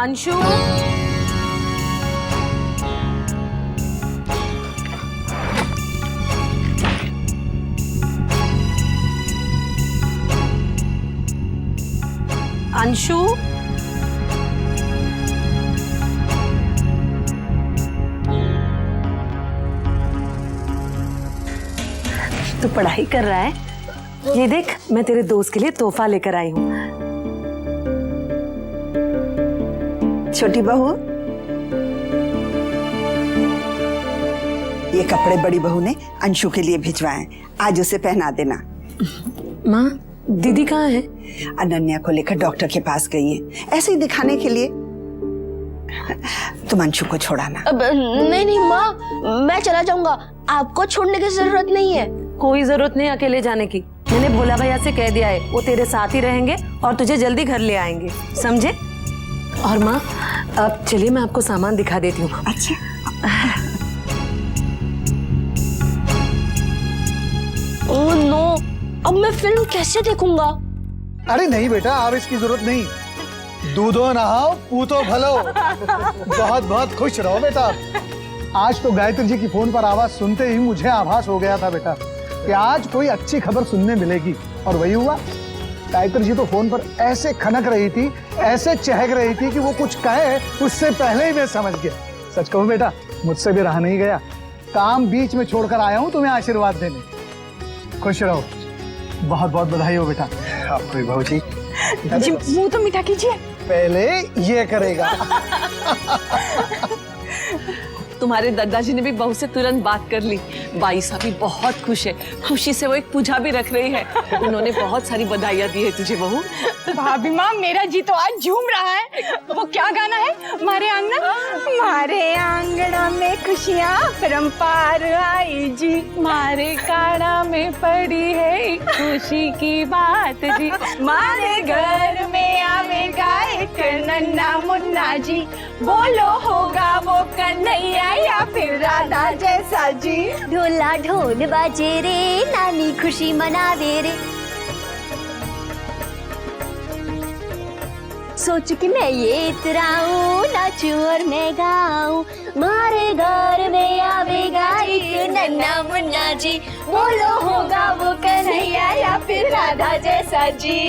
अंशु, अंशु, तू पढ़ाई कर रहा है? ये देख, मैं तेरे दोस्त के लिए तोहफा लेकर आई हूँ। छोटी बहू, ये कपड़े बड़ी बहू ने अंशु के लिए भिजवाए, आज उसे पहना देना। माँ, दीदी कहाँ है? अनन्या को लेकर डॉक्टर के पास गई है, ऐसे ही दिखाने के लिए। तुम अंशु को छोड़ाना। नहीं नहीं माँ, मैं चला जाऊंगा, आपको छोड़ने की जरूरत नहीं है। कोई जरूरत नहीं अकेले जाने की। मैंने भोला भैया से कह दिया है, वो तेरे साथ ही रहेंगे और तुझे जल्दी घर ले आएंगे, समझे? और माँ, अब चलिए मैं आपको सामान दिखा देती हूँ। अच्छा। ओह नो, अब मैं फिल्म कैसे देखूंगा? अरे नहीं बेटा, अब इसकी जरूरत नहीं। दूधो नहाओ पूतो भलो। बहुत बहुत खुश रहो बेटा। आज तो गायत्री जी की फोन पर आवाज सुनते ही मुझे आभास हो गया था बेटा कि आज कोई अच्छी खबर सुनने मिलेगी, और वही हुआ। गायत्री जी तो फोन पर ऐसे खनक रही थी, ऐसे चहक रही थी कि वो कुछ कहे उससे पहले ही मैं समझ गया। सच कहूं बेटा, मुझसे भी रहा नहीं गया, काम बीच में छोड़कर आया हूं तुम्हें आशीर्वाद देने। खुश रहो। बहुत बहुत बधाई हो बेटा। आपको बहू जी। मुंह तो मीठा कीजिए। पहले ये करेगा। तुम्हारे दादाजी ने भी बहू से तुरंत बात कर ली। बाई साहब भी बहुत खुश है, खुशी से वो एक पूजा भी रख रही है। उन्होंने बहुत सारी बधाइयाँ दी है तुझे बहू। भाभी माँ, मेरा जी तो आज झूम रहा है। वो क्या गाना है? मारे आंगना में खुशियाँ परंपार आई जी, मारे काड़ा में पड़ी है खुशी की बात जी, मारे घर में आवेगा एक नन्ना मुन्ना जी, बोलो होगा वो कन्हैया या फिर राधा जैसा जी। ढोला ढोल बाजे रे, नानी खुशी मनावे रे। सोच कि मैं ये इतराऊं, नाचूं और मैं गाऊं, मारे घर में आवेगा एक नन्ना मुन्ना जी, बोलो होगा वो कन्हैया या फिर राधा जैसा जी।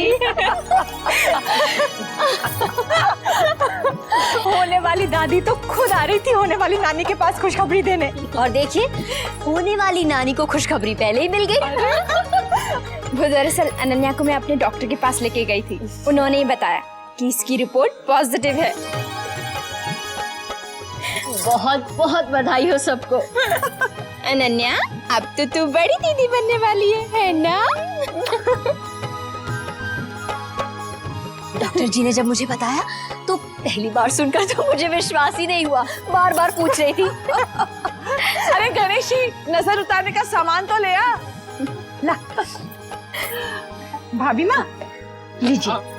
होने वाली दादी तो खुद आ रही थी होने वाली नानी के पास खुशखबरी देने। और देखिए, होने वाली नानी को खुशखबरी पहले ही मिल गई। वो दरअसल अनन्या को मैं अपने डॉक्टर के पास लेके गई थी, उन्होंने ही बताया कि इसकी रिपोर्ट पॉजिटिव है। बहुत बहुत बधाई हो सबको। अनन्या, अब तो तू बड़ी दीदी बनने वाली है ना? डॉक्टर जी ने जब मुझे बताया तो पहली बार सुनकर तो मुझे विश्वास ही नहीं हुआ, बार बार पूछ रही थी। अरे गणेशी, नजर उतारने का सामान तो ले आ। ला भाभी माँ, लीजिए।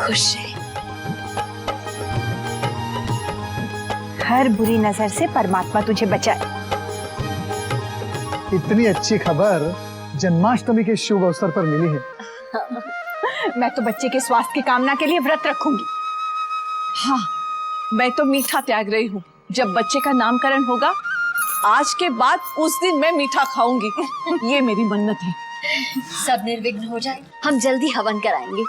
खुश है। हर बुरी नजर से परमात्मा तुझे बचाए। इतनी अच्छी खबर जन्माष्टमी के शुभ अवसर पर मिली है। मैं तो बच्चे के स्वास्थ्य की कामना के लिए व्रत रखूंगी। हाँ, मैं तो मीठा त्याग रही हूँ। जब बच्चे का नामकरण होगा, आज के बाद उस दिन मैं मीठा खाऊंगी। ये मेरी मन्नत है। सब निर्विघ्न हो जाए, हम जल्दी हवन कराएंगे।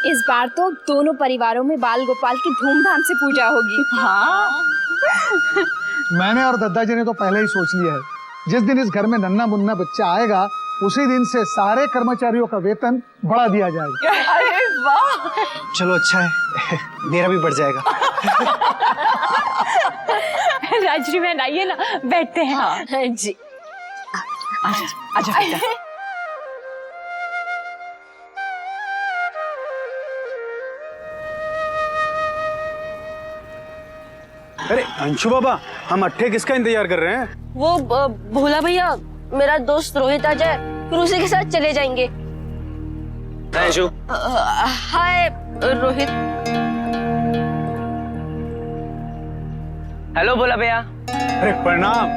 इस बार तो दोनों परिवारों में बाल गोपाल की धूमधाम से पूजा होगी। हाँ, मैंने और दादाजी ने तो पहले ही सोच लिया है, जिस दिन इस घर में नन्ना मुन्ना बच्चा आएगा, उसी दिन से सारे कर्मचारियों का वेतन बढ़ा दिया जाएगा। अरे वाह। चलो अच्छा है, मेरा भी बढ़ जाएगा। राजरी बहन आइए ना, बैठते हैं। हाँ जी, आजा आजा बेटा। अरे अंशु बाबा, हम अट्ठे किसका इंतजार कर रहे हैं? वो भोला भैया, मेरा दोस्त रोहित आ जाए, फिर उसी के साथ चले जाएंगे। अंशु, हाय रोहित। हेलो बोला भैया। अरे प्रणाम।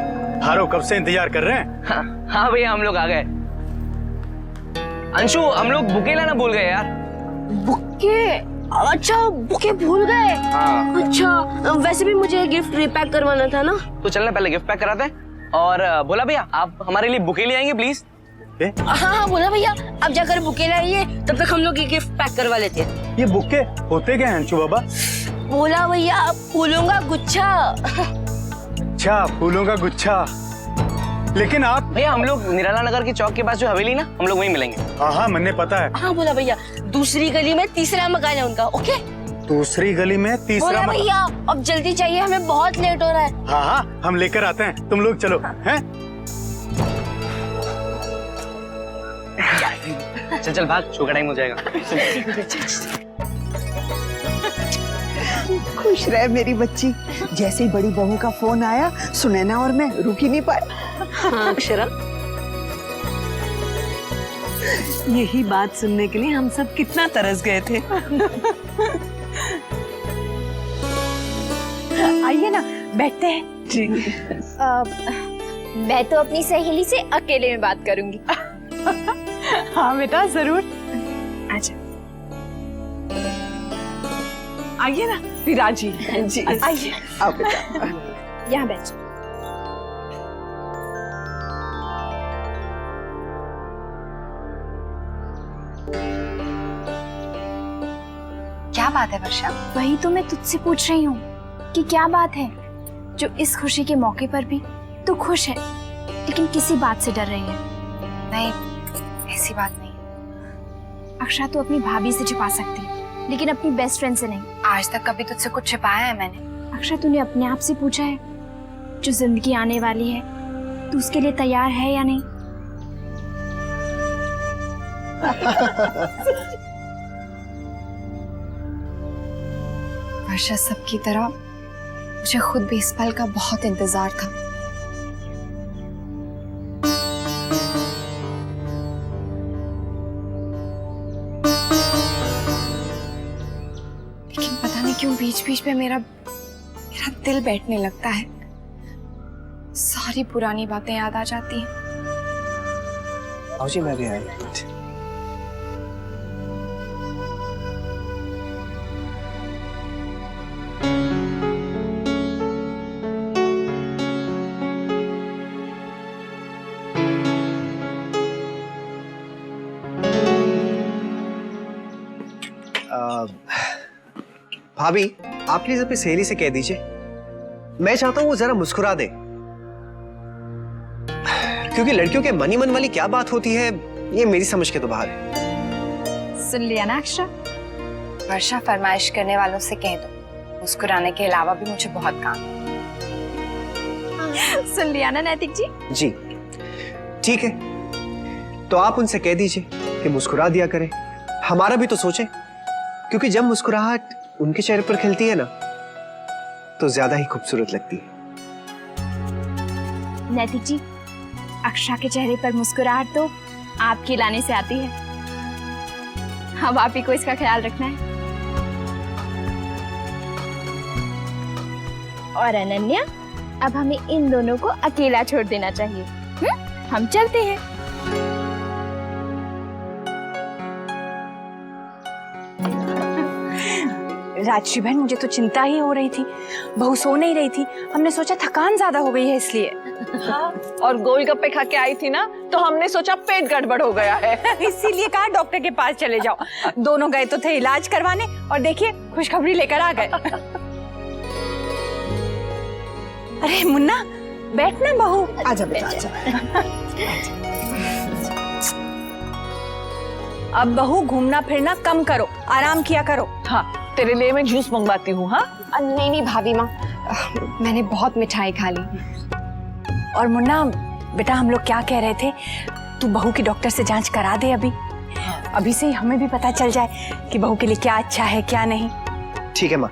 हारो कब से इंतजार कर रहे हैं? हाँ भैया हम लोग आ गए। अंशु हम लोग बुके लाना भूल गए यार। बुके? अच्छा बुके भूल गए। हाँ। अच्छा वैसे भी मुझे गिफ्ट रिपैक करवाना था ना। तो चलना पहले गिफ्ट पैक कराते हैं। और बोला भैया आप हमारे लिए बुके ले आएंगे प्लीज। हाँ बोला भैया अब जाकर बुके लाइए, तब तक हम लोग ये गिफ्ट पैक करवा लेते हैं। ये बुके होते क्या हैं अंशु बाबा? बोला भैया फूलों का गुच्छा। अच्छा फूलों का गुच्छा। लेकिन आप? भैया हम लोग निराला नगर के चौक के पास जो हवेली ना, हम लोग वहीं मिलेंगे। हाँ हाँ मैंने पता है। हाँ बोला भैया दूसरी गली में तीसरा मकान है उनका। ओके दूसरी गली में तीसरा बोला भैया अब जल्दी चाहिए, हमें बहुत लेट हो रहा है। हाँ हाँ हम लेकर आते हैं, तुम लोग चलो। हैं? चल चल भाग, शो का टाइम हो जाएगा। खुश रहे मेरी बच्ची। जैसे ही बड़ी बहू का फोन आया, सुनैना और मैं रुक ही नहीं पाए। हाँ अक्षरा, यही बात सुनने के लिए हम सब कितना तरस गए थे। आइए ना बैठते हैं। मैं तो अपनी सहेली से अकेले में बात करूंगी। हाँ बेटा जरूर। अच्छा आइए ना विराज जी। आइए आओ बेटा। यहाँ बैठ। क्या बात है वर्षा? वही तो मैं तुझसे पूछ रही हूँ कि क्या बात है जो इस खुशी के मौके पर भी तू खुश है लेकिन किसी बात से डर रही है। नहीं ऐसी बात नहीं। अक्षरा तू अपनी भाभी से छिपा सकती है लेकिन अपनी बेस्ट फ्रेंड से नहीं। आज तक कभी तुझसे कुछ छिपाया है मैंने? अक्षरा तूने अपने आप से पूछा है जो जिंदगी आने वाली है तू उसके लिए तैयार है या नहीं? वर्षा सबकी तरह मुझे खुद भी इस पल का बहुत इंतजार था। लेकिन पता नहीं क्यों बीच बीच में मेरा दिल बैठने लगता है। सारी पुरानी बातें याद आ जाती हैं। जी मैं भी आया। भाभी आप प्लीज अपनी सहेली से कह दीजिए, मैं चाहता हूं वो जरा मुस्कुरा दे, क्योंकि लड़कियों के मन ही मन वाली क्या बात होती है ये मेरी समझ के तो बाहर है। सुन लिया ना अक्षरा? वर्षा फरमाइश करने वालों से कह दो मुस्कुराने के अलावा भी मुझे बहुत काम है। सुन लिया ना नैतिक जी? जी ठीक है, तो आप उनसे कह दीजिए कि मुस्कुरा दिया करें, हमारा भी तो सोचें, क्योंकि जब मुस्कुराहट उनके चेहरे पर खिलती है ना तो ज्यादा ही खूबसूरत लगती है। नैतिक जी अक्षरा के चेहरे पर मुस्कुराहट तो आपकी लाने से आती है। अब आप ही को इसका ख्याल रखना है। और अनन्या अब हमें इन दोनों को अकेला छोड़ देना चाहिए। हम चलते हैं। राजश्री बहन मुझे तो चिंता ही हो रही थी, बहू सो नहीं रही थी। हमने सोचा थकान ज्यादा हो गई है इसलिए। हाँ, और गोलगप्पे खा के आई थी ना तो हमने सोचा पेट गड़बड़ हो गया है। इसीलिए कहा डॉक्टर के पास चले जाओ। दोनों गए तो थे इलाज करवाने और देखिए खुशखबरी लेकर आ गए। अरे मुन्ना बैठना बहू। आजा बेटा आजा। अब बहू घूमना फिरना कम करो, आराम किया करो। हाँ तेरे लिए मैं जूस मंगवाती हूँ। हाँ नहीं नहीं भाभी माँ, मैंने बहुत मिठाई खा ली। और मुन्ना बेटा हम लोग क्या कह रहे थे, तू बहू की डॉक्टर से जांच करा दे अभी से ही हमें भी पता चल जाए कि बहू के लिए क्या अच्छा है क्या नहीं। ठीक है माँ,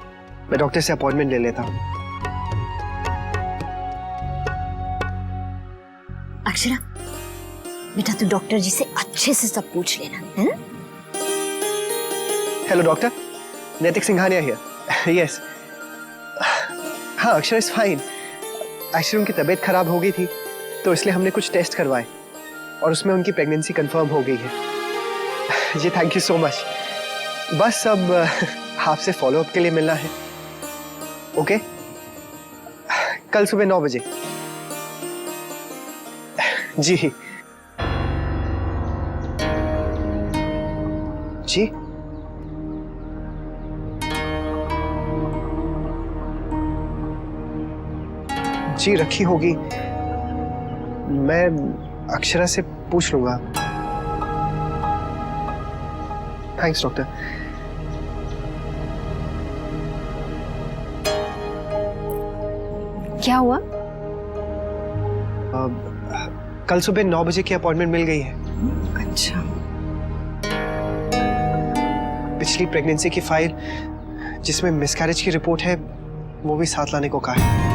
मैं डॉक्टर से अपॉइंटमेंट ले लेता हूँ। अक्षरा बेटा तू डॉक्टर जी से अच्छे से सब पूछ लेना है ना? हेलो डॉक्टर, नैतिक सिंघानिया हियर। यस। हाँ, अक्षरा इज फाइन। एक्चुअली उनकी तबीयत खराब हो गई थी तो इसलिए हमने कुछ टेस्ट करवाए और उसमें उनकी प्रेगनेंसी कंफर्म हो गई है। जी थैंक यू सो मच। बस अब आपसे फॉलोअप के लिए मिलना है। ओके, कल सुबह 9 बजे। जी जी जी रखी होगी, मैं अक्षरा से पूछ लूंगा। Thanks doctor. क्या हुआ? कल सुबह 9 बजे की अपॉइंटमेंट मिल गई है। अच्छा, पिछली प्रेगनेंसी की फाइल जिसमें मिसकैरेज की रिपोर्ट है वो भी साथ लाने को कहा है।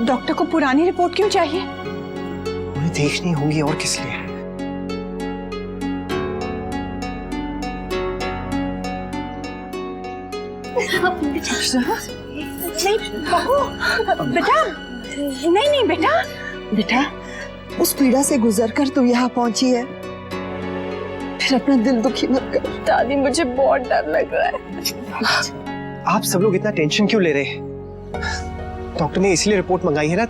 डॉक्टर को पुरानी रिपोर्ट क्यों चाहिए? उन्हें देखनी होंगी, और किस लिए? बेटा, नहीं बेटा। बेटा, उस पीड़ा से गुजरकर तू यहाँ पहुंची है, फिर अपना दिल दुखी मत कर। दादी मुझे बहुत डर लग रहा है। आप सब लोग इतना टेंशन क्यों ले रहे हैं? डॉक्टर ने इसलिए रिपोर्ट मंगाई है ना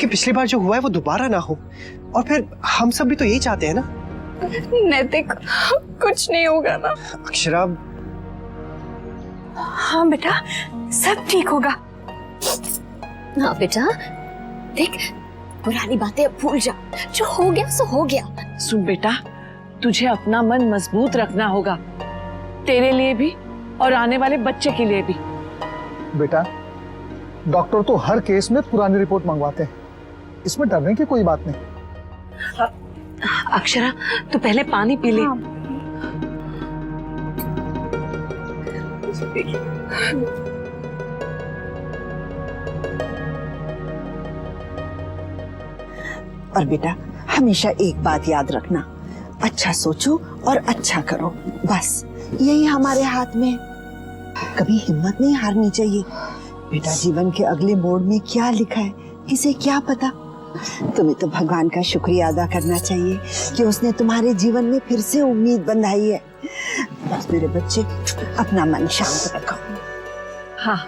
कि पिछली बार जो हुआ है वो दोबारा ना हो, और फिर हम सब भी तो यही चाहते हैं ना। नैतिक, कुछ नहीं होगा ना? अक्षरा, हाँ बेटा, सब ठीक होगा। हाँ बेटा, देख पुरानी बातें अब भूल जा, जो हो गया सो हो गया। सुन बेटा, तुझे अपना मन मजबूत रखना होगा, तेरे लिए भी और आने वाले बच्चे के लिए भी। बेटा, डॉक्टर तो हर केस में पुरानी रिपोर्ट मंगवाते हैं, इसमें डरने की कोई बात नहीं। अक्षरा, तू पहले पानी पी ले। और बेटा, हमेशा एक बात याद रखना, अच्छा सोचो और अच्छा करो, बस यही हमारे हाथ में है। कभी हिम्मत नहीं हारनी चाहिए। बेटा, जीवन के अगले मोड़ में क्या लिखा है किसे क्या पता। तुम्हें तो भगवान का शुक्रिया अदा करना चाहिए कि उसने तुम्हारे जीवन में फिर से उम्मीद बंधाई है। बस मेरे बच्चे, अपना मन शांत रखो। हाँ,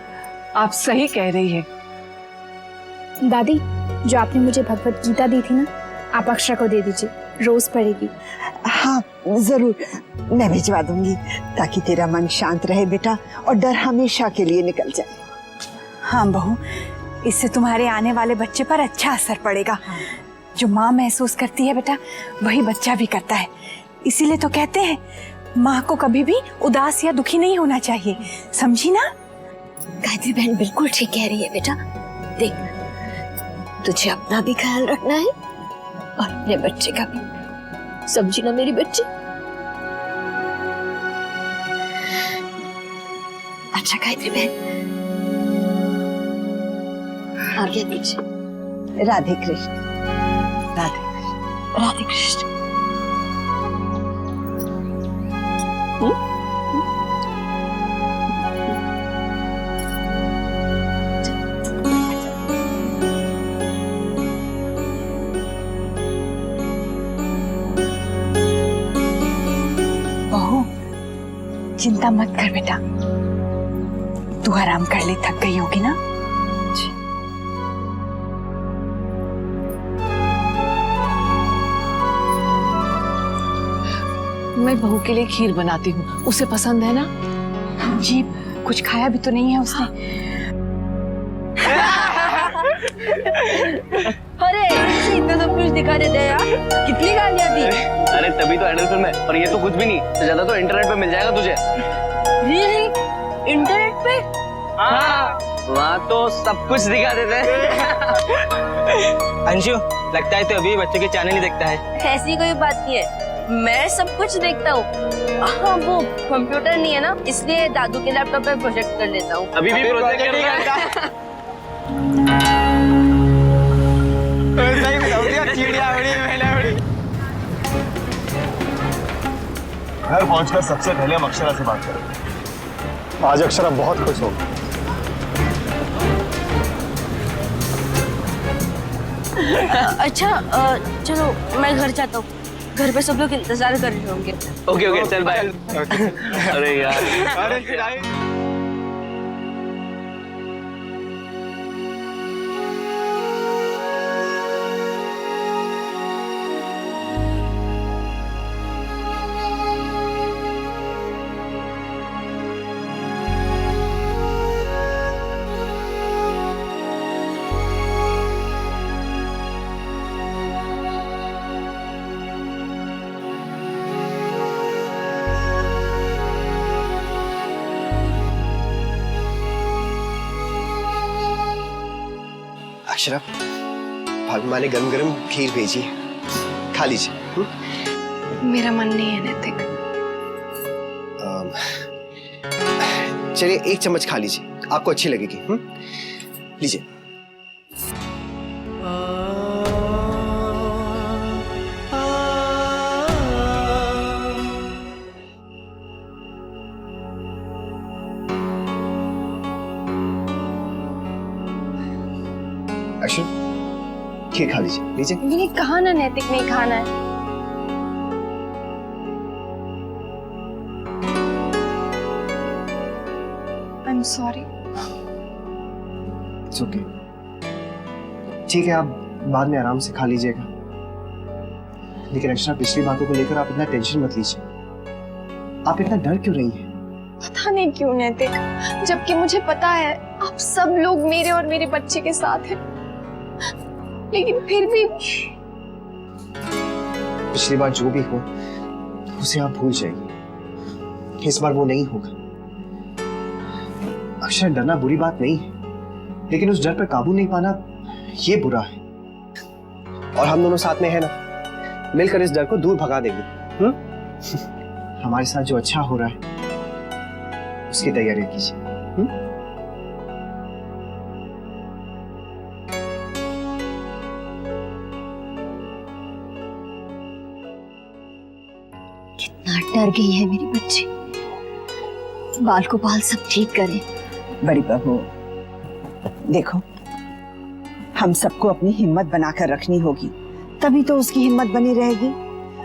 आप सही कह रही है। दादी, जो आपने मुझे भगवत गीता दी थी ना, आप अक्षरा को दे दीजिए, रोज पढ़ेगी। हाँ जरूर, मैं भिजवा दूंगी ताकि तेरा मन शांत रहे बेटा, और डर हमेशा के लिए निकल जाए। हाँ बहू, इससे तुम्हारे आने वाले बच्चे पर अच्छा असर पड़ेगा। जो माँ महसूस करती है बेटा, वही बच्चा भी करता है। इसीलिए तो कहते हैं माँ को कभी भी उदास या दुखी नहीं होना चाहिए, समझी ना? गायत्री बहन बिल्कुल ठीक कह रही है बेटा। देख, तुझे अपना भी ख्याल रखना है और अपने बच्चे का भी, समझी ना मेरी बच्ची? अच्छा गायत्री बहन, आज्ञा दीजिए। राधे कृष्ण। राधे राधे कृष्ण। बहू, चिंता मत कर बेटा, तू आराम कर ले, थक गई होगी ना? मैं बहू के लिए खीर बनाती हूँ, उसे पसंद है ना? जी, कुछ खाया भी तो नहीं है उसने। अरे इतना सब कुछ दिखा देते हैं यार, कितनी गालियाँ दी। अरे तभी तो एडल्ट फिल्म है, और ये तो कुछ भी नहीं, तो ज्यादा तो इंटरनेट पे मिल जाएगा तुझे। रियली? इंटरनेट पे? हाँ, वहाँ तो सब कुछ दिखा देते हैं। अंशु, लगता है तो अभी बच्चों के चैनल ही देखता है। ऐसी कोई बात नहीं है, मैं सब कुछ देखता हूँ। हाँ, वो कंप्यूटर नहीं है ना, इसलिए दादू के लैपटॉप पे प्रोजेक्ट कर लेता हूँ। अभी भी प्रोजेक्ट नहीं करता। चिड़िया बड़ी, मैना बड़ी। घर पहुंचकर सबसे पहले हम अक्षरा से बात करेंगे। आज अक्षरा बहुत खुश होगी। अच्छा, चलो मैं घर जाता हूँ। घर पे सब लोग इंतजार कर रहे होंगे। ओके ओके, चल बाय। अरे यार, अक्षरा, भाभी माँ ने गरम गरम खीर भेजी है, खा लीजिए। मेरा मन नहीं है नैतिक। चलिए एक चम्मच खा लीजिए, आपको अच्छी लगेगी। लीजिए। अक्षर, खीर खा लीजिए, लीजिए। मैंने कहा ना नैतिक नहीं खाना है। I am sorry. It's okay. ठीक है, आप बाद में आराम से खा लीजिएगा। लेकिन अक्षरा, पिछली बातों को लेकर आप इतना टेंशन मत लीजिए। आप इतना डर क्यों रही हैं? पता नहीं क्यों नैतिक, जबकि मुझे पता है आप सब लोग मेरे और मेरे बच्चे के साथ हैं, लेकिन फिर भी पिछली बार जो भी हुआ उसे आप भूल जाइए। इस बार वो नहीं होगा। अक्षर, डरना बुरी बात नहीं है, लेकिन उस डर पर काबू नहीं पाना ये बुरा है। और हम दोनों साथ में है ना, मिलकर इस डर को दूर भगा देंगे। हमारे साथ जो अच्छा हो रहा है उसकी तैयारी कीजिए। कितना डर गई है मेरी बच्ची। बाल को बाल सब ठीक करें। बड़ी बहू, देखो, हम सबको अपनी हिम्मत बनाकर रखनी होगी, तभी तो उसकी हिम्मत बनी रहेगी।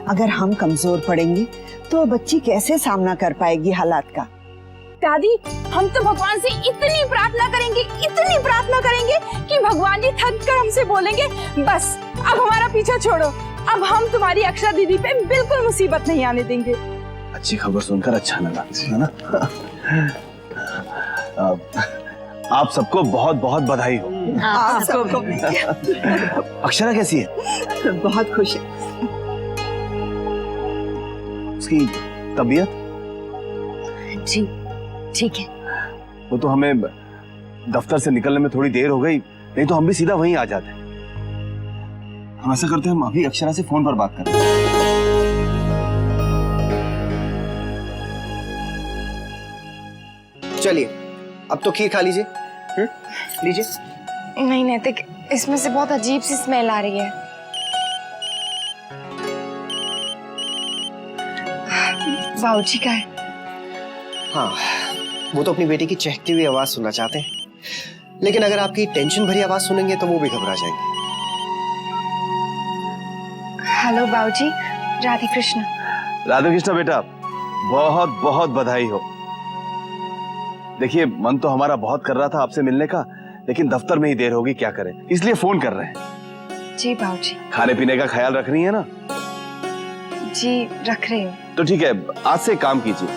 अगर हम कमजोर पड़ेंगे तो बच्ची कैसे सामना कर पाएगी हालात का। दादी, हम तो भगवान से इतनी प्रार्थना करेंगे कि भगवान जी थक कर हमसे बोलेंगे, बस अब हमारा पीछा छोड़ो, अब हम तुम्हारी अक्षरा दीदी पे बिल्कुल मुसीबत नहीं आने देंगे। अच्छी खबर सुनकर अच्छा लगा, है ना? आप सबको बहुत बहुत बधाई हो। आप सबको अक्षरा कैसी है? बहुत खुश है। उसकी तबीयत? जी ठीक है। वो तो हमें दफ्तर से निकलने में थोड़ी देर हो गई, नहीं तो हम भी सीधा वहीं आ जाते। हम ऐसा करते हैं, हम अभी अक्षरा से फोन पर बात करते हैं। चलिए, अब तो खीर खा लीजिए। लीजिए। नहीं नैतिक, इसमें से बहुत अजीब सी स्मेल आ रही है। बाबूजी का है। हाँ, वो तो अपनी बेटी की चहकती हुई आवाज सुनना चाहते हैं, लेकिन अगर आपकी टेंशन भरी आवाज सुनेंगे तो वो भी घबरा जाएंगे। हेलो बाबूजी, राधे कृष्ण। राधे कृष्ण बेटा, बहुत बहुत बधाई हो। देखिए, मन तो हमारा बहुत कर रहा था आपसे मिलने का, लेकिन दफ्तर में ही देर होगी, क्या करें, इसलिए फोन कर रहे हैं। जी बाबूजी। खाने पीने का ख्याल रख रही है ना? जी रख रही हूँ। तो ठीक है, आज से काम कीजिए,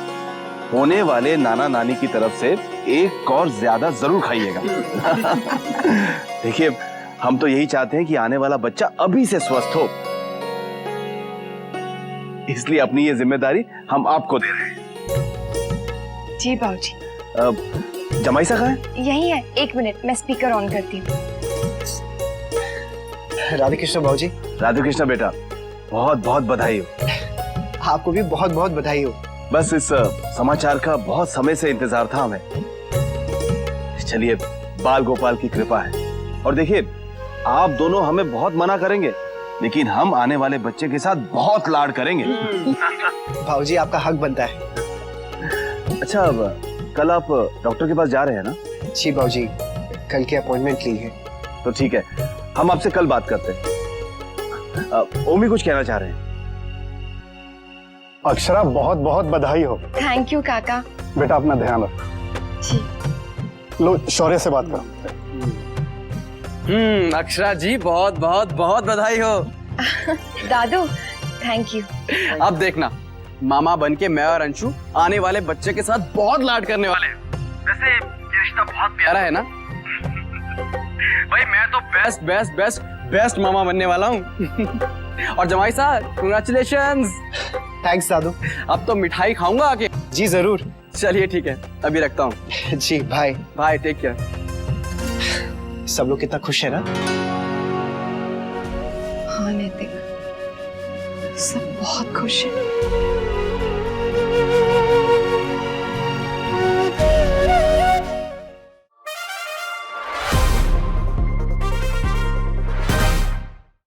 होने वाले नाना नानी की तरफ से एक और ज्यादा जरूर खाइएगा। देखिए, हम तो यही चाहते हैं कि आने वाला बच्चा अभी से स्वस्थ हो, इसलिए अपनी ये जिम्मेदारी हम आपको दे रहे हैं। जी बाबूजी। जमाई सा कहाँ है? यही है, एक मिनट, मैं स्पीकर ऑन करती हूँ। राधे कृष्ण बाबूजी। राधे कृष्ण बेटा, बहुत बहुत बधाई हो। आपको भी बहुत बहुत बधाई हो। बस इस समाचार का बहुत समय से इंतजार था हमें। चलिए, बाल गोपाल की कृपा है। और देखिए, आप दोनों हमें बहुत मना करेंगे, लेकिन हम आने वाले बच्चे के साथ बहुत लाड करेंगे। भाऊजी, आपका हक बनता है। अच्छा, अब कल आप डॉक्टर के पास जा रहे हैं ना? जी भाऊजी, कल की अपॉइंटमेंट ली है। तो ठीक है, हम आपसे कल बात करते हैं। ओमी कुछ कहना चाह रहे हैं। अक्षरा, बहुत बहुत बधाई हो। थैंक यू काका। बेटा अपना ध्यान रख। जी। लो, शौर्य से बात करो। अक्षरा जी, बहुत बहुत बहुत बधाई हो। दादू, थैंक यू। अब देखना, मामा बनके मैं और अंशु आने वाले बच्चे के साथ बहुत लाड करने वाले हैं। वैसे ये रिश्ता बहुत प्यारा है ना? भाई मैं तो बेस्ट बेस्ट बेस्ट बेस्ट मामा बनने वाला हूँ। और जमाई साहब, कांग्रेचुलेशंस। थैंक्स दादू। अब तो मिठाई खाऊंगा आके। जी जरूर। चलिए ठीक है, अभी रखता हूँ। जी बाय। Bye, take care. सब लोग कितना खुश है ना? हाँ नैतिक, सब बहुत खुश हैं।